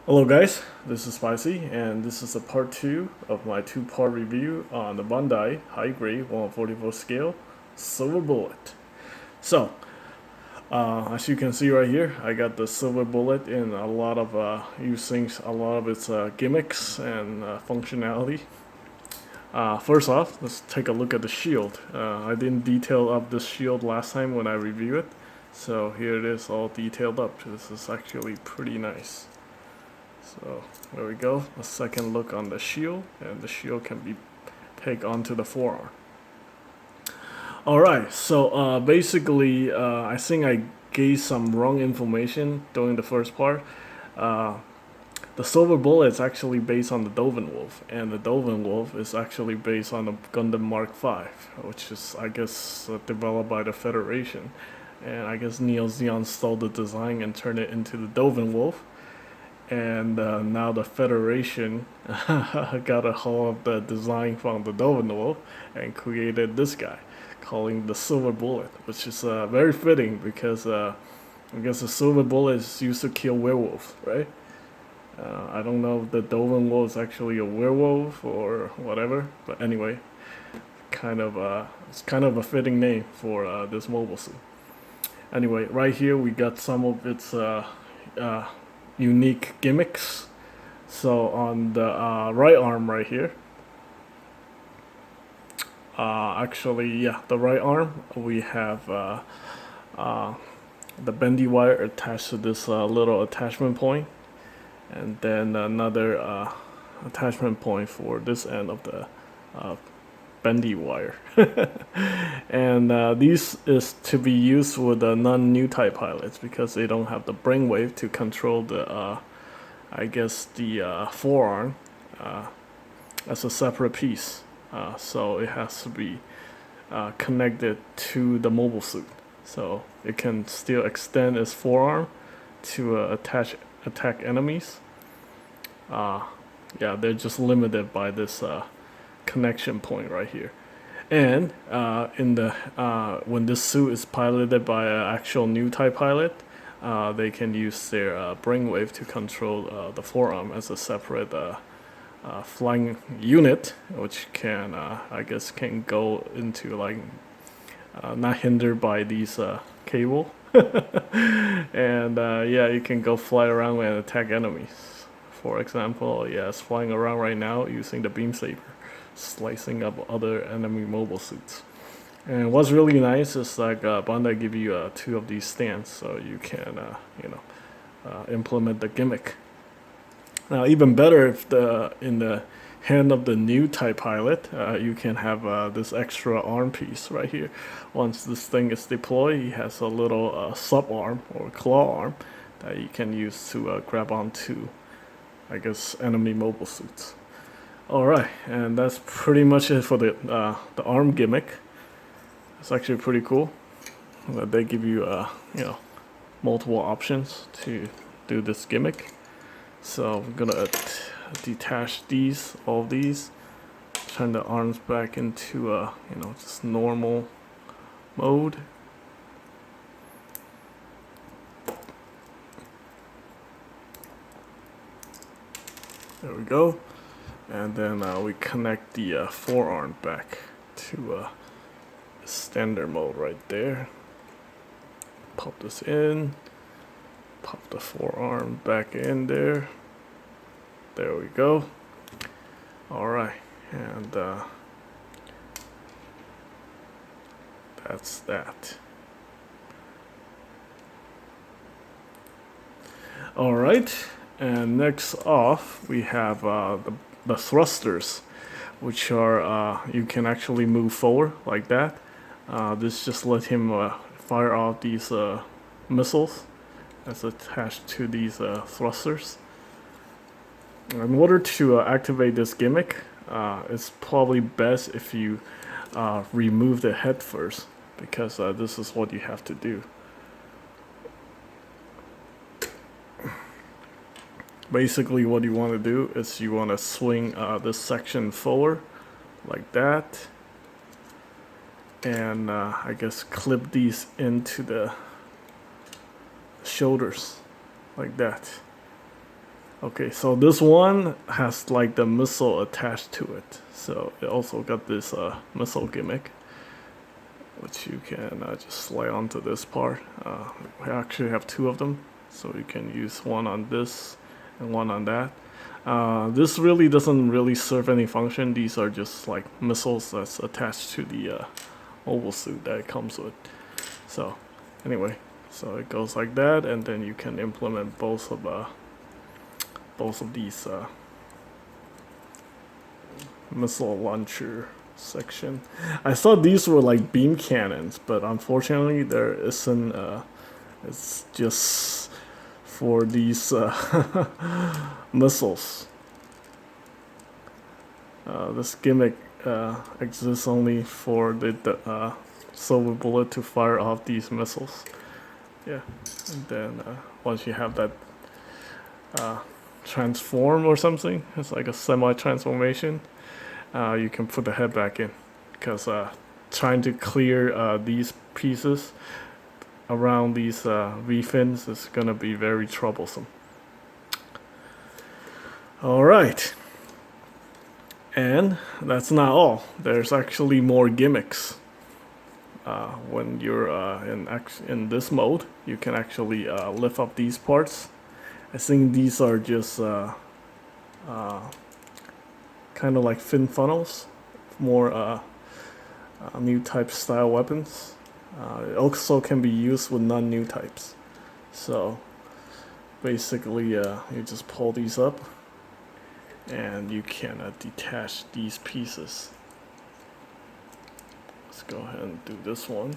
Hello guys, this is Spicy, and this is a part 2 of my two-part review on the Bandai High Grade 144 scale Silver Bullet. So, as you can see right here, I got the Silver Bullet in a lot of using a lot of its gimmicks and functionality. First off, let's take a look at the shield. I didn't detail up this shield last time when I reviewed it, so here it is all detailed up. This is actually pretty nice. So there we go, a second look on the shield, and the shield can be pegged onto the forearm. Alright, so basically I think I gave some wrong information during the first part. Uh, the Silver Bullet is actually based on the Dovin Wolf, and the Dovin Wolf is actually based on the Gundam Mark V, which is, I guess, developed by the Federation. And I guess Neo Zeon stole the design and turned it into the Dovin Wolf. And now the Federation got a hold of the design from the Dovin Wolf and created this guy, calling the Silver Bullet, which is very fitting because I guess the Silver Bullet is used to kill werewolves, right? I don't know if the Dovin Wolf is actually a werewolf or whatever, but anyway, it's kind of a fitting name for this mobile suit. Anyway, right here we got some of its unique gimmicks. So on the right arm right here, the right arm, we have the bendy wire attached to this little attachment point, and then another attachment point for this end of the bendy wire. And these is to be used with the non-new type pilots because they don't have the brainwave to control the I guess the forearm as a separate piece. So it has to be connected to the mobile suit, so it can still extend its forearm to attack enemies. Yeah, they're just limited by this connection point right here. And in the when this suit is piloted by an actual new type pilot, they can use their brainwave to control the forearm as a separate flying unit, which can I guess can go into like not hindered by these cable, and yeah, you can go fly around and attack enemies. For example, yeah, it's flying around right now using the beam saber, slicing up other enemy mobile suits. And what's really nice is like Bandai give you two of these stands, so you can implement the gimmick. Now, even better if in the hand of the new type pilot, you can have this extra arm piece right here. Once this thing is deployed, he has a little sub arm or claw arm that you can use to grab onto, I guess, enemy mobile suits. All right, and that's pretty much it for the arm gimmick. It's actually pretty cool that they give you multiple options to do this gimmick. So I'm gonna detach all of these, turn the arms back into just normal mode. There we go. And then we connect the forearm back to standard mode right there. Pop this in, pop the forearm back in there. There we go. Alright, and that's that. Alright, and next off we have the thrusters, which are you can actually move forward like that. This just let him fire off these missiles that's attached to these thrusters. In order to activate this gimmick, it's probably best if you remove the head first, because this is what you have to do. Basically what you want to do is you want to swing this section forward like that, and I guess clip these into the shoulders like that. Okay, so this one has like the missile attached to it. So it also got this missile gimmick, which you can just slide onto this part. We actually have two of them, so you can use one on this and one on that. This really doesn't really serve any function. These are just like missiles that's attached to the mobile suit that it comes with. So anyway, so it goes like that, and then you can implement both of these missile launcher section. I thought these were like beam cannons, but unfortunately there isn't. It's just for these missiles. This gimmick exists only for the silver bullet to fire off these missiles. Yeah, and then once you have that transform or something, it's like a semi-transformation, you can put the head back in, because trying to clear these pieces around these V-fins is gonna be very troublesome. Alright, and that's not all. There's actually more gimmicks. When you're in this mode, you can actually lift up these parts. I think these are just kind of like fin funnels, more new type style weapons. It also can be used with non-new types. So basically, you just pull these up, and you can detach these pieces. Let's go ahead and do this one.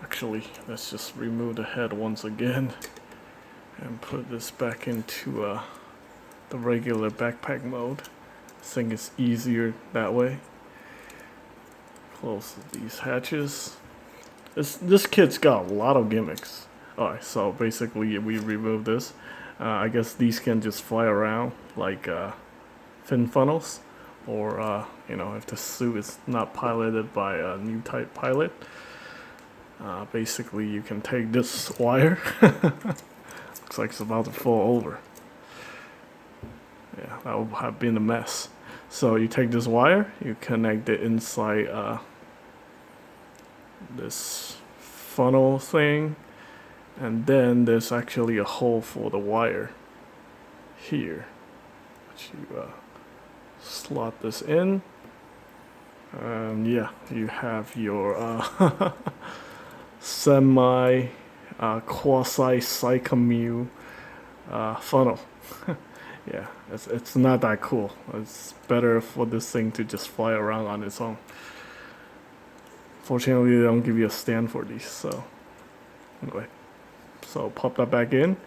Actually, let's just remove the head once again and put this back into the regular backpack mode. I think it's easier that way. Close these hatches. This kit's got a lot of gimmicks. Alright, so basically we remove this. I guess these can just fly around like fin funnels, or if the suit is not piloted by a new type pilot. Basically you can take this wire. Looks like it's about to fall over. Yeah, that would have been a mess. So you take this wire, you connect it inside this funnel thing, and then there's actually a hole for the wire here, which you slot this in, and yeah, you have your semi quasi Psychomu funnel. Yeah, it's not that cool. It's better for this thing to just fly around on its own. Fortunately, they don't give you a stand for these, so anyway. So pop that back in,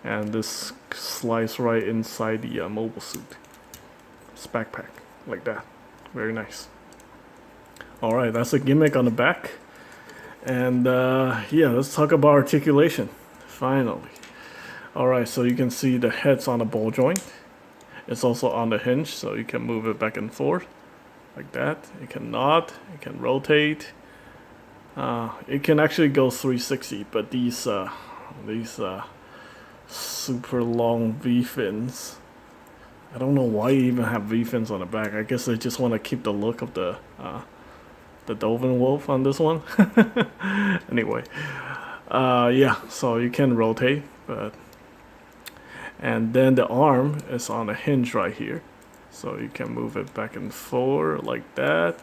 and this slides right inside the mobile suit. It's backpack, like that. Very nice. Alright, that's a gimmick on the back. And yeah, let's talk about articulation, finally. Alright, so you can see the head's on a ball joint. It's also on the hinge, so you can move it back and forth like that. It can nod, it can rotate. It can actually go 360, but these super long V-fins, I don't know why you even have V-fins on the back. I guess they just want to keep the look of the Dovin Wolf on this one. Anyway, yeah, so you can rotate, and then the arm is on a hinge right here, so you can move it back and forth like that.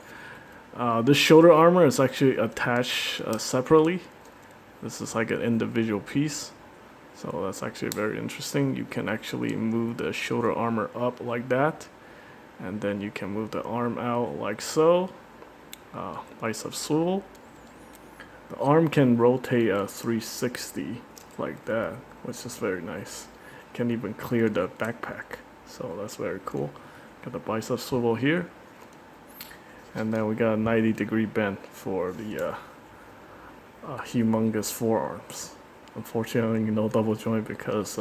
This shoulder armor is actually attached separately. This is like an individual piece, so that's actually very interesting. You can actually move the shoulder armor up like that, and then you can move the arm out like so. Bicep swivel. The arm can rotate 360 like that, which is very nice. Can even clear the backpack, so that's very cool. Got the bicep swivel here, and then we got a 90-degree bend for the humongous forearms. Unfortunately, no double joint, because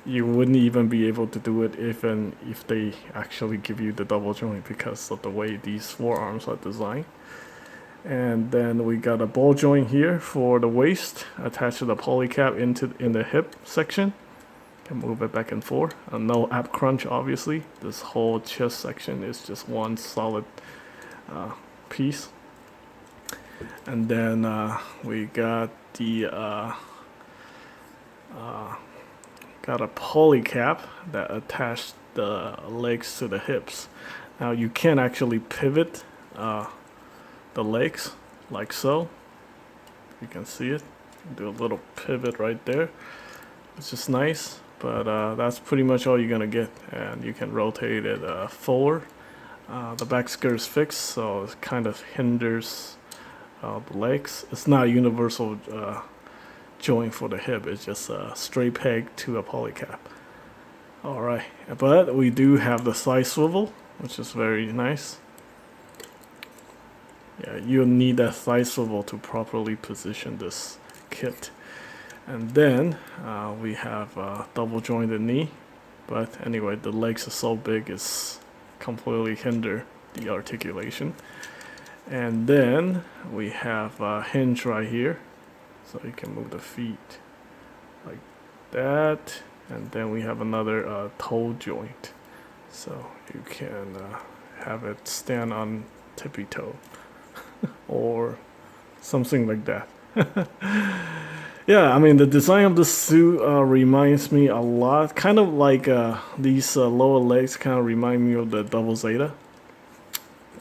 you wouldn't even be able to do it even if they actually give you the double joint, because of the way these forearms are designed. And then we got a ball joint here for the waist, attached to the polycap in the hip section. Can move it back and forth. No app crunch, obviously. This whole chest section is just one solid piece. And then we got the got a poly cap that attached the legs to the hips. Now you can actually pivot the legs like so. You can see it. Do a little pivot right there. It's just nice, but that's pretty much all you're gonna get. And you can rotate it forward. The back skirt is fixed, so it kind of hinders the legs. It's not a universal joint for the hip. It's just a straight peg to a poly cap. Alright, but we do have the side swivel, which is very nice. Yeah, you'll need that side swivel to properly position this kit. And then we have a double jointed knee, but anyway, the legs are so big it's completely hinder the articulation. And then we have a hinge right here, so you can move the feet like that. And then we have another toe joint, so you can have it stand on tippy toe or something like that. Yeah, I mean, the design of the suit reminds me a lot, kind of like these lower legs kind of remind me of the Double Zeta.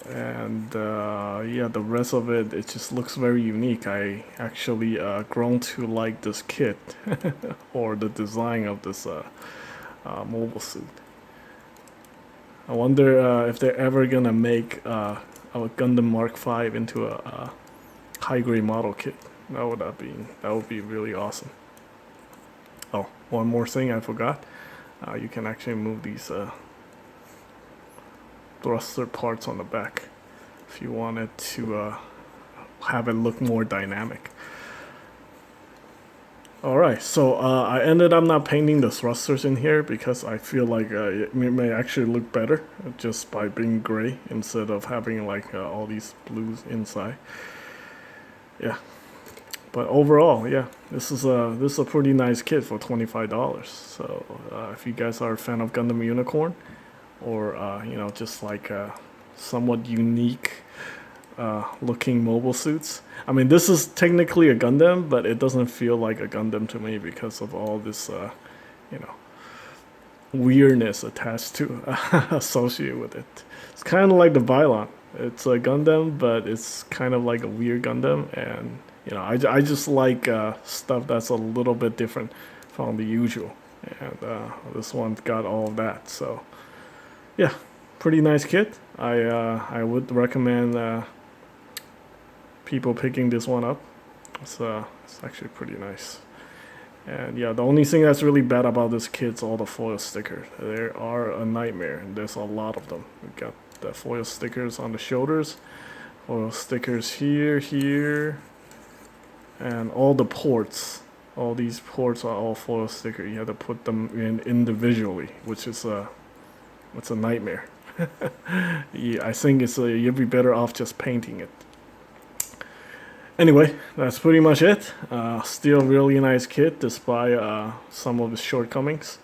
And yeah, the rest of it, it just looks very unique. I actually grown to like this kit or the design of this mobile suit. I wonder if they're ever gonna make a Gundam Mark V into a high-grade model kit. That would be really awesome. Oh, one more thing I forgot. You can actually move these thruster parts on the back if you wanted to have it look more dynamic. Alright, so I ended up not painting the thrusters in here because I feel like it may actually look better just by being gray instead of having like all these blues inside. Yeah, but overall, yeah, this is a pretty nice kit for $25. So if you guys are a fan of Gundam Unicorn, or you know, just like somewhat unique looking mobile suits. I mean, this is technically a Gundam, but it doesn't feel like a Gundam to me because of all this, you know, weirdness attached to associated with it. It's kind of like the Bylon. It's a Gundam, but it's kind of like a weird Gundam, and you know, I just like stuff that's a little bit different from the usual, and this one's got all of that. So yeah, pretty nice kit. I would recommend people picking this one up. It's actually pretty nice. And yeah, the only thing that's really bad about this kit's all the foil stickers. They are a nightmare, and there's a lot of them. We got the foil stickers on the shoulders, foil stickers here, and all the ports. All these ports are all foil sticker. You have to put them in individually, which is it's a nightmare. Yeah, I think you'd be better off just painting it. Anyway, that's pretty much it. Still really nice kit despite some of its shortcomings.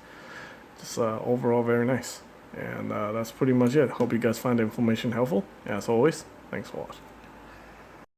Just overall very nice. And that's pretty much it. Hope you guys find the information helpful. As always, thanks for watching.